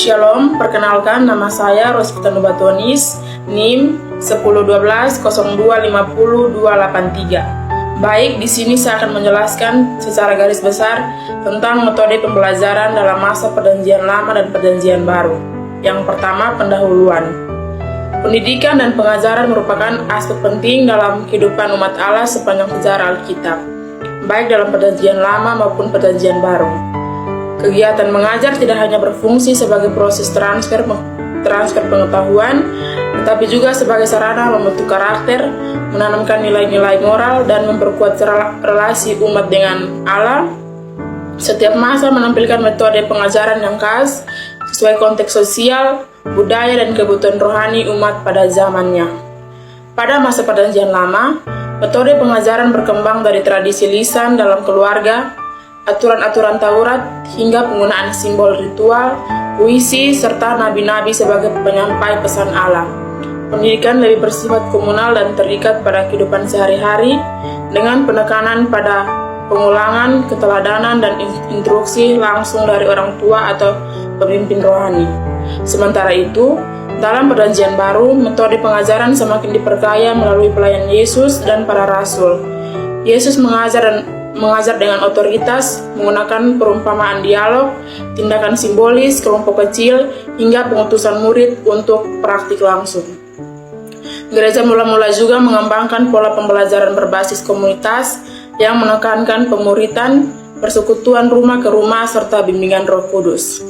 Shalom, perkenalkan nama saya Rospita Nubatonis, NIM 1012-0250-283. Baik, di sini saya akan menjelaskan secara garis besar tentang metode pembelajaran dalam masa Perjanjian Lama dan Perjanjian Baru. Yang pertama, pendahuluan. Pendidikan dan pengajaran merupakan aspek penting dalam kehidupan umat Allah sepanjang sejarah Alkitab, baik dalam Perjanjian Lama maupun Perjanjian Baru. Kegiatan mengajar tidak hanya berfungsi sebagai proses transfer pengetahuan, tetapi juga sebagai sarana membentuk karakter, menanamkan nilai-nilai moral, dan memperkuat relasi umat dengan Allah. Setiap masa menampilkan metode pengajaran yang khas sesuai konteks sosial, budaya, dan kebutuhan rohani umat pada zamannya. Pada masa Perjanjian Lama, metode pengajaran berkembang dari tradisi lisan dalam keluarga, aturan-aturan Taurat, hingga penggunaan simbol ritual, puisi, serta nabi-nabi sebagai penyampai pesan Allah. Pendidikan lebih bersifat komunal dan terikat pada kehidupan sehari-hari dengan penekanan pada pengulangan, keteladanan, dan instruksi langsung dari orang tua atau pemimpin rohani. Sementara itu, dalam Perjanjian Baru, metode pengajaran semakin diperkaya melalui pelayan Yesus dan para rasul. Yesus mengajar dengan otoritas, menggunakan perumpamaan dialog, tindakan simbolis, kelompok kecil, hingga pengutusan murid untuk praktik langsung. Gereja mula-mula juga mengembangkan pola pembelajaran berbasis komunitas yang menekankan pemuritan, persekutuan rumah ke rumah, serta bimbingan Roh Kudus.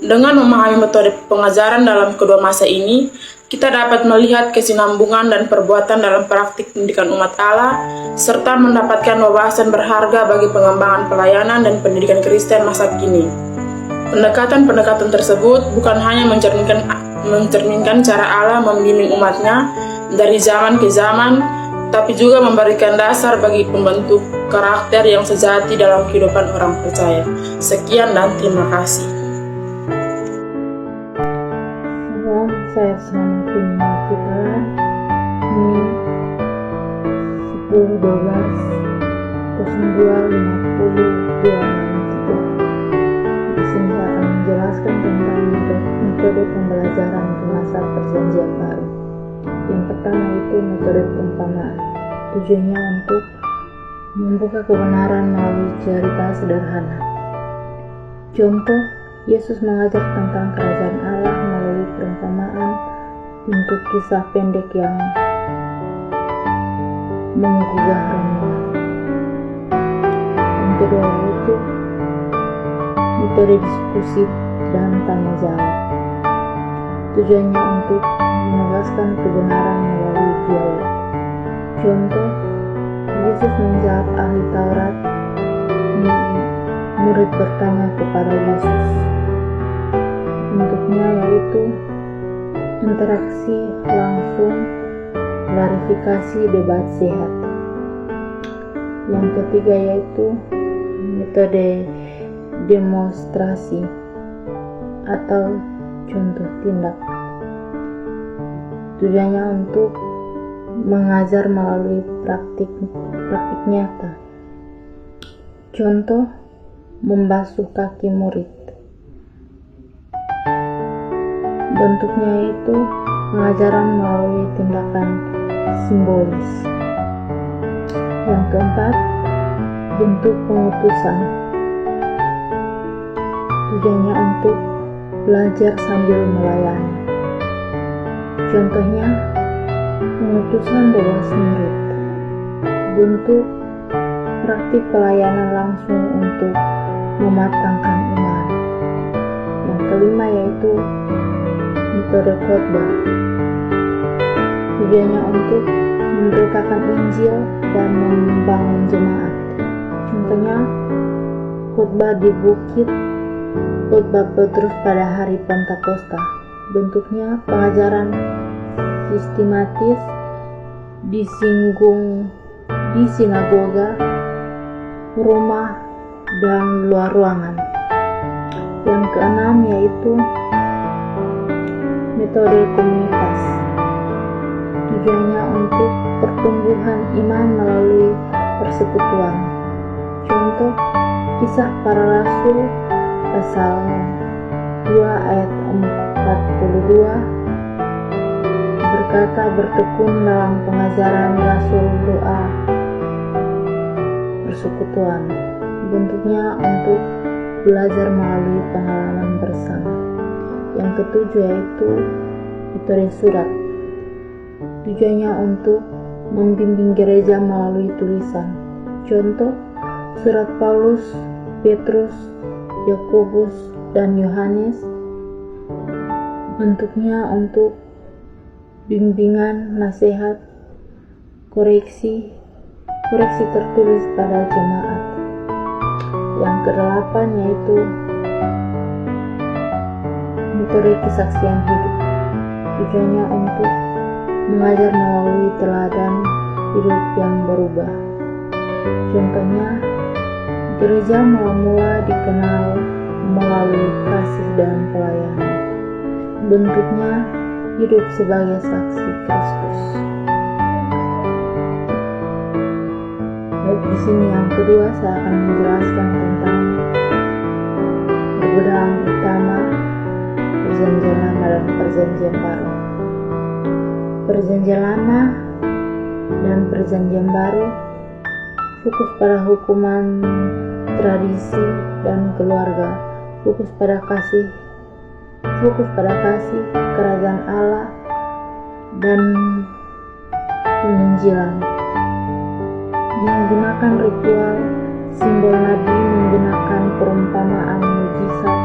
Dengan memahami metode pengajaran dalam kedua masa ini, kita dapat melihat kesinambungan dan perbuatan dalam praktik pendidikan umat Allah, serta mendapatkan wawasan berharga bagi pengembangan pelayanan dan pendidikan Kristen masa kini. Pendekatan-pendekatan tersebut bukan hanya mencerminkan cara Allah membimbing umatnya dari zaman ke zaman, tapi juga memberikan dasar bagi pembentuk karakter yang sejati dalam kehidupan orang percaya. Sekian dan terima kasih. Saya semakin mengajukan NIM 1012-0250-283. Di sini saya akan menjelaskan tentang metode pembelajaran di masa Perjanjian Baru. Yang pertama itu metode perumpamaan. Tujuannya untuk membuka kebenaran melalui cerita sederhana. Contoh, Yesus mengajar tentang kerajaan Allah melalui perumpamaan untuk kisah pendek yang menggugah remaja. Yang kedua itu metode diskusi dan tanya jawab. Tujuannya untuk menegaskan kebenaran melalui dialog. Contoh, Yesus menjawab ahli Taurat, murid bertanya kepada Yesus. Bentuknya yaitu interaksi langsung, klarifikasi, debat sehat. Yang ketiga yaitu metode demonstrasi atau contoh tindak. Tujuannya untuk mengajar melalui praktik nyata. Contoh, membasuh kaki murid. Bentuknya itu pengajaran melalui tindakan simbolis. Yang keempat, bentuk pengutusan. Tujuannya untuk belajar sambil melayani. Contohnya, pengutusan 12 murid. Bentuk praktik pelayanan langsung untuk mematangkan iman. Yang kelima yaitu metode khotbah. Tujuannya untuk memberitakan Injil dan membangun jemaat. Contohnya, khotbah di bukit, khotbah Petrus pada hari Pentakosta. Bentuknya pengajaran sistematis di sinagoga, rumah, dan luar ruangan. Yang keenam yaitu metode komunitas. Tujuannya untuk pertumbuhan iman melalui persekutuan. Contoh, kisah para rasul pasal 2 ayat 42 berkata bertekun dalam pengajaran Rasul doa persekutuan. Bentuknya untuk belajar melalui pengalaman bersama. Yang ketujuh yaitu metode surat. Tujuannya untuk membimbing gereja melalui tulisan. Contoh, surat Paulus, Petrus, Yakobus, dan Yohanes. Bentuknya untuk bimbingan, nasihat, koreksi tertulis pada jemaat. Yang kedelapan yaitu metode kesaksian hidup. Tujuannya untuk mengajar melalui teladan hidup yang berubah. Contohnya, gereja mula-mula dikenal melalui kasih dan pelayanan. Bentuknya hidup sebagai saksi Kristus. Baik, di sini yang kedua saya akan menjelaskan tentang perbedaan utama Perjanjian Lama dan Perjanjian Baru. Perjanjian Lama dan Perjanjian Baru fokus pada hukuman, tradisi, dan keluarga. Fokus pada kasih, kerajaan Allah, dan penginjilan. Menggunakan ritual, simbol nabi, menggunakan perumpamaan, mujizat,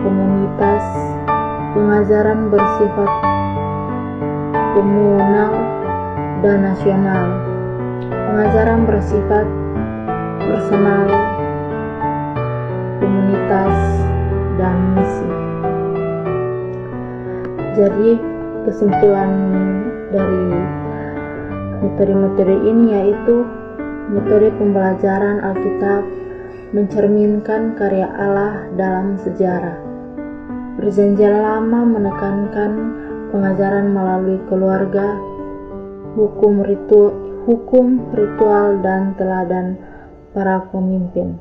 komunitas, pengajaran bersifat komunal dan nasional, pengajaran bersifat personal, komunitas, dan misi. Jadi kesimpulan dari metode-metode ini yaitu metode pembelajaran Alkitab mencerminkan karya Allah dalam sejarah. Perjanjian Lama menekankan pengajaran melalui keluarga, hukum ritual, dan teladan para pemimpin.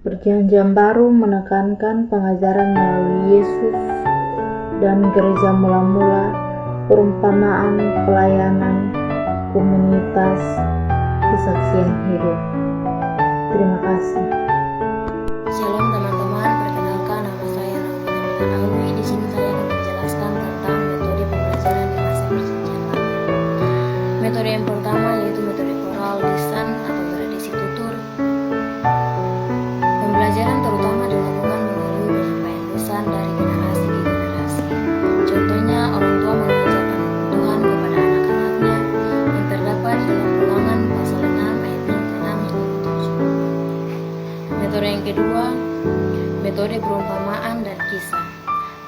Perjanjian Baru menekankan pengajaran melalui Yesus dan gereja mula-mula, perumpamaan, pelayanan, komunitas, kesaksian hidup. Terima kasih. Shalom teman-teman, perkenalkan nama saya Naufina Alwi. Di sini saya akan menjelaskan tentang metode pembelajaran di masa Perjanjian Lama. Metode yang pertama yaitu metode oral, lisan atau tradisi tutur. Pembelajaran terutama dilakukan melalui penyampaian lisan dari generasi ke generasi. Contohnya, orang tua mengajarkan Tuhan kepada anak-anaknya yang terdapat di dalam Ulangan pasal 6 ayat 6-7. Metode yang kedua, metode perumpamaan dan kisah.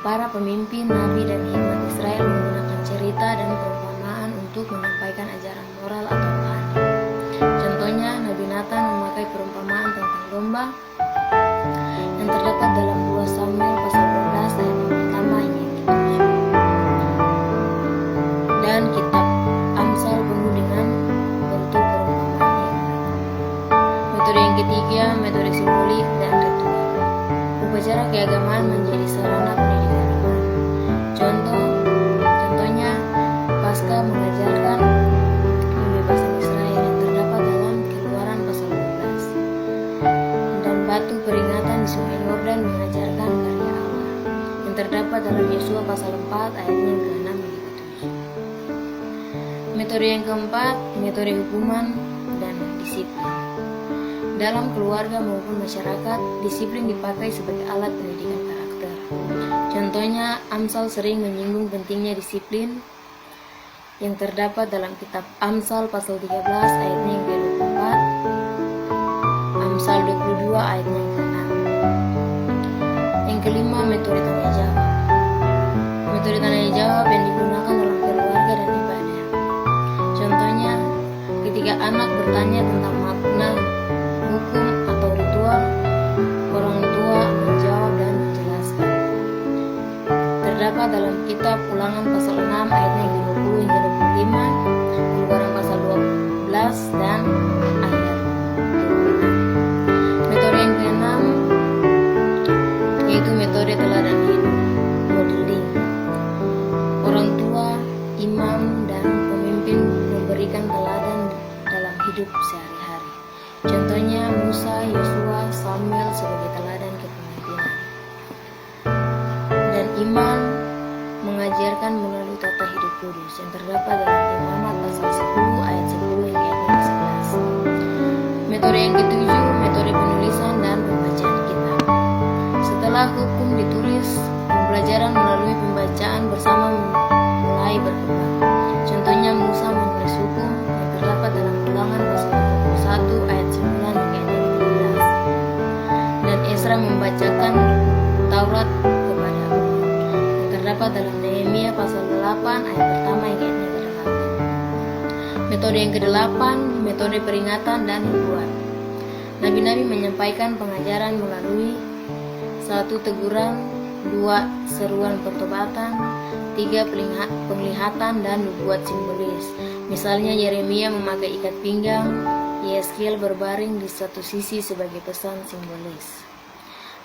Para pemimpin, nabi, dan hikmat Israel menggunakan cerita dan perumpamaan untuk menyampaikan ajaran moral atau rohani. Contohnya, Nabi Nathan memakai perumpamaan tentang domba yang terdapat dalam 2 Samuel pasal 12 ayat yang pertama hingga yang ke-7. Dan kitab Amsal penuh dengan bentuk perumpamaan yang lain. Metode yang ketiga, metode simbolik dan ritual. Upacara keagamaan menjadi sarana pendidikan iman. Contohnya, Paskah mengajarkan pembebasan Israel yang terdapat dalam Keluaran pasal 12. Dan batu peringatan di Sungai Yordan mengajarkan karya Allah yang terdapat dalam Yesua pasal 4 ayatnya yang ke-6 hingga ke-7. Metode yang keempat, metode hukuman dan disiplin. Dalam keluarga maupun masyarakat, disiplin dipakai sebagai alat pendidikan karakter. Contohnya, Amsal sering menyinggung pentingnya disiplin yang terdapat dalam kitab Amsal pasal 13 ayatnya yang ke-24, Amsal 22 ayatnya yang ke-6. Yang kelima, metode tanya jawab. Metode tanya jawab yang digunakan dalam keluarga dan ibadah. Contohnya, ketika anak bertanya tentang makna hukum atau ritual, orang tua menjawab dan menjelaskan. Terdapat dalam kitab Ulangan pasal 6 ayatnya yang ke-20 hingga 25, Keluaran pasal 12 dan ayat 26. Metode yang keenam yaitu metode memberikan teladan dalam hidup sehari-hari. Contohnya Musa, Yosua, Samuel sebagai teladan kepemimpinan. Dan iman mengajarkan melalui tata hidup kudus yang terdapat dalam Imamat pasal 10 ayat 10 hingga ayat 11. Metode yang ketujuh, metode penulisan dan pembacaan kitab. Setelah hukum ditulis, pembelajaran melalui pembacaan bersama mulai berkembang. Contohnya Musa menulis hukum yang terdapat dalam Ulangan pasal 21 ayat 9 hingga ayat 15. Dan Esra membacakan Taurat kepada umat yang terdapat dalam Nehemia pasal 8 ayat pertama hingga ayat 8. Metode yang kedelapan, metode peringatan dan hiburan. Nabi-nabi menyampaikan pengajaran melalui 1. Teguran, 2. Seruan pertobatan, 3. Penglihatan dan nubuat simbolis. Misalnya Yeremia memakai ikat pinggang, Yeskiel berbaring di satu sisi sebagai pesan simbolis.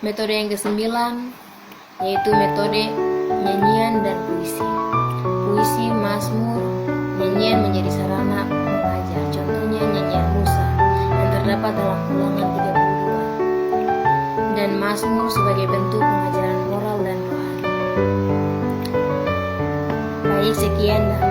Metode yang kesembilan yaitu metode nyanyian dan puisi. Puisi, mazmur, nyanyian menjadi sarana mengajar. Contohnya nyanyian Musa yang terdapat dalam Ulangan 32 dan mazmur sebagai bentuk pengajaran moral dan rohani. Baik, sekian.